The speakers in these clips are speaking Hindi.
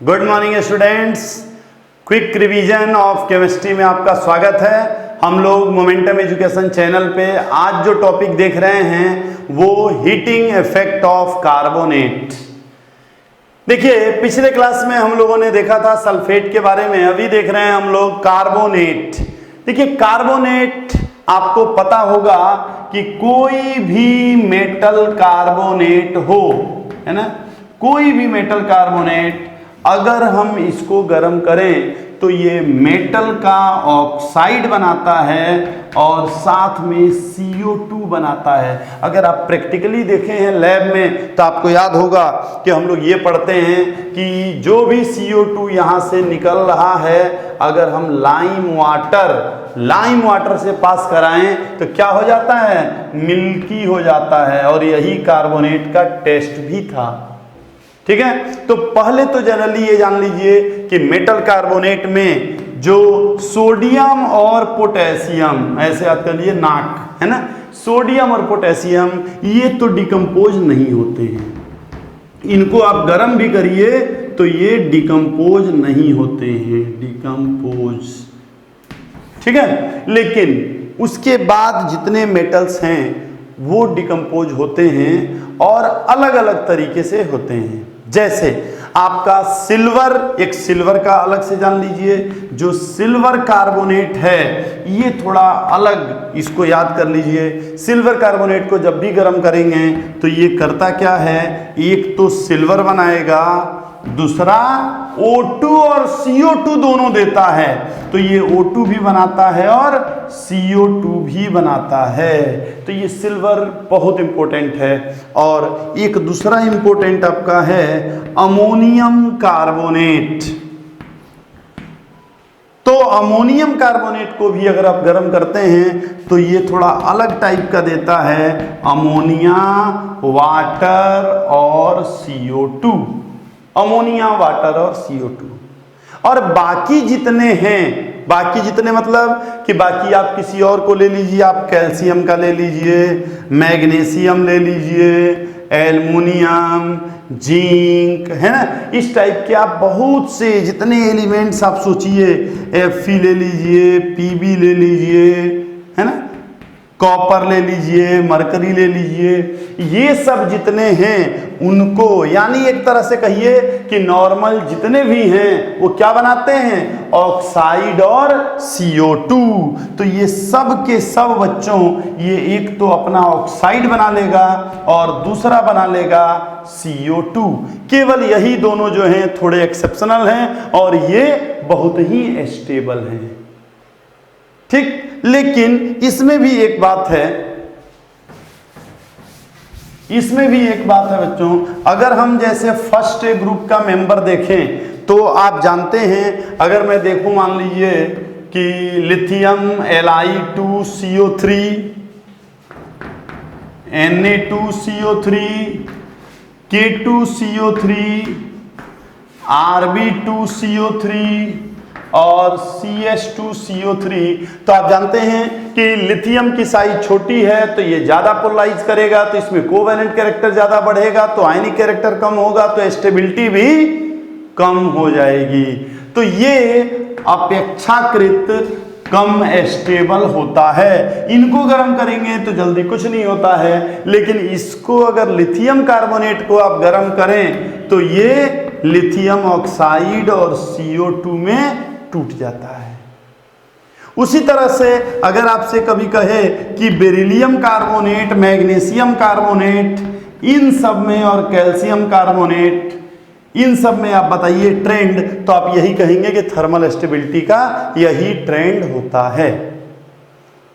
Good morning students, quick revision of chemistry में आपका स्वागत है। हम लोग मोमेंटम एजुकेशन चैनल पे आज जो टॉपिक देख रहे हैं वो हीटिंग इफेक्ट ऑफ कार्बोनेट। देखिए, पिछले क्लास में हम लोगों ने देखा था सल्फेट के बारे में, अभी देख रहे हैं हम लोग कार्बोनेट। देखिए, कार्बोनेट आपको पता होगा कि कोई भी मेटल कार्बोनेट हो, है ना, कोई भी मेटल कार्बोनेट अगर हम इसको गर्म करें तो ये मेटल का ऑक्साइड बनाता है और साथ में CO2 बनाता है। अगर आप प्रैक्टिकली देखे हैं लैब में तो आपको याद होगा कि हम लोग ये पढ़ते हैं कि जो भी CO2 यहाँ से निकल रहा है, अगर हम लाइम वाटर से पास कराएं तो क्या हो जाता है, मिल्की हो जाता है। और यही कार्बोनेट का टेस्ट भी था। ठीक है, तो पहले तो जनरली ये जान लीजिए कि मेटल कार्बोनेट में जो सोडियम और पोटेशियम, ऐसे याद कर लिए नाक, है ना, सोडियम और पोटेशियम ये तो डिकम्पोज नहीं होते हैं। इनको आप गर्म भी करिए तो ये डिकम्पोज नहीं होते हैं, डिकम्पोज। ठीक है, लेकिन उसके बाद जितने मेटल्स हैं वो डिकम्पोज होते हैं और अलग अलग तरीके से होते हैं। जैसे आपका सिल्वर, एक सिल्वर का अलग से जान लीजिए, जो सिल्वर कार्बोनेट है ये थोड़ा अलग, इसको याद कर लीजिए। सिल्वर कार्बोनेट को जब भी गर्म करेंगे तो ये करता क्या है, एक तो सिल्वर बनाएगा, दूसरा O2 और CO2 दोनों देता है। तो ये O2 भी बनाता है और CO2 भी बनाता है। तो ये सिल्वर बहुत इंपॉर्टेंट है। और एक दूसरा इंपॉर्टेंट आपका है अमोनियम कार्बोनेट। तो अमोनियम कार्बोनेट को भी अगर आप गर्म करते हैं तो ये थोड़ा अलग टाइप का देता है, अमोनिया, वाटर और CO2। अमोनिया, वाटर और CO2। और बाकी जितने हैं, बाकी जितने मतलब कि बाकी आप किसी और को ले लीजिए, आप कैल्शियम का ले लीजिए, मैग्नीशियम ले लीजिए, एल्युमिनियम, जिंक, है ना, इस टाइप के आप बहुत से जितने एलिमेंट्स आप सोचिए, Fe ले लीजिए, Pb ले लीजिए, है ना, कॉपर ले लीजिए, मरकरी ले लीजिए, ये सब जितने हैं उनको, यानी एक तरह से कहिए कि नॉर्मल जितने भी हैं वो क्या बनाते हैं, ऑक्साइड और CO2। तो ये सब के सब बच्चों, ये एक तो अपना ऑक्साइड बना लेगा और दूसरा बना लेगा CO2। केवल यही दोनों जो हैं थोड़े एक्सेप्शनल हैं और ये बहुत ही स्टेबल हैं। ठीक, लेकिन इसमें भी एक बात है, इसमें भी एक बात है बच्चों, अगर हम जैसे फर्स्ट ग्रुप का मेंबर देखें तो आप जानते हैं, अगर मैं देखूं मान लीजिए कि lithium Li2CO3, Na2CO3, K2CO3, Rb2CO3 और CH2CO3, तो आप जानते हैं कि लिथियम की साइज छोटी है तो ये ज़्यादा पोलराइज करेगा, तो इसमें कोवेलेंट कैरेक्टर ज़्यादा बढ़ेगा, तो आयनिक कैरेक्टर कम होगा, तो स्टेबिलिटी भी कम हो जाएगी। तो ये अपेक्षाकृत कम स्टेबल होता है। इनको गर्म करेंगे तो जल्दी कुछ नहीं होता है, लेकिन इसको अगर लिथियम कार्बोनेट को आप गर्म करें तो ये लिथियम ऑक्साइड और CO2 में टूट जाता है। उसी तरह से अगर आपसे कभी कहे कि बेरिलियम कार्बोनेट, मैग्नीशियम कार्बोनेट, इन सब में और कैल्शियम कार्बोनेट, इन सब में आप बताइए ट्रेंड, तो आप यही कहेंगे कि थर्मल स्टेबिलिटी का यही ट्रेंड होता है।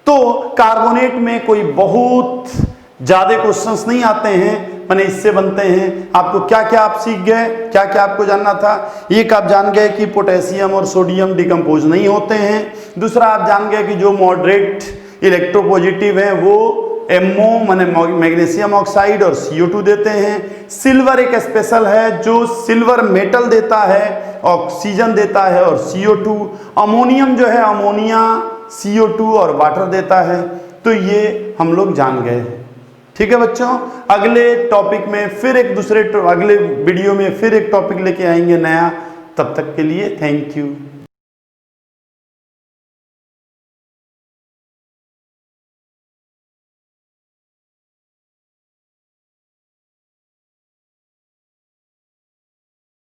तो कार्बोनेट में कोई बहुत ज्यादा क्वेश्चंस नहीं आते हैं, मैंने इससे बनते हैं। आपको क्या क्या आप सीख गए, क्या क्या आपको जानना था, एक आप जान गए कि पोटेशियम और सोडियम डिकम्पोज नहीं होते हैं। दूसरा आप जान गए कि जो मॉडरेट इलेक्ट्रोपॉजिटिव है वो MO माने मैग्नीशियम ऑक्साइड और CO2 देते हैं। सिल्वर एक स्पेशल है जो सिल्वर मेटल देता है, ऑक्सीजन देता है और CO2। अमोनियम जो है अमोनिया, CO2 और वाटर देता है। तो ये हम लोग जान गए। ठीक है बच्चों, अगले टॉपिक में फिर एक दूसरे अगले वीडियो में फिर एक टॉपिक लेके आएंगे नया। तब तक के लिए थैंक यू।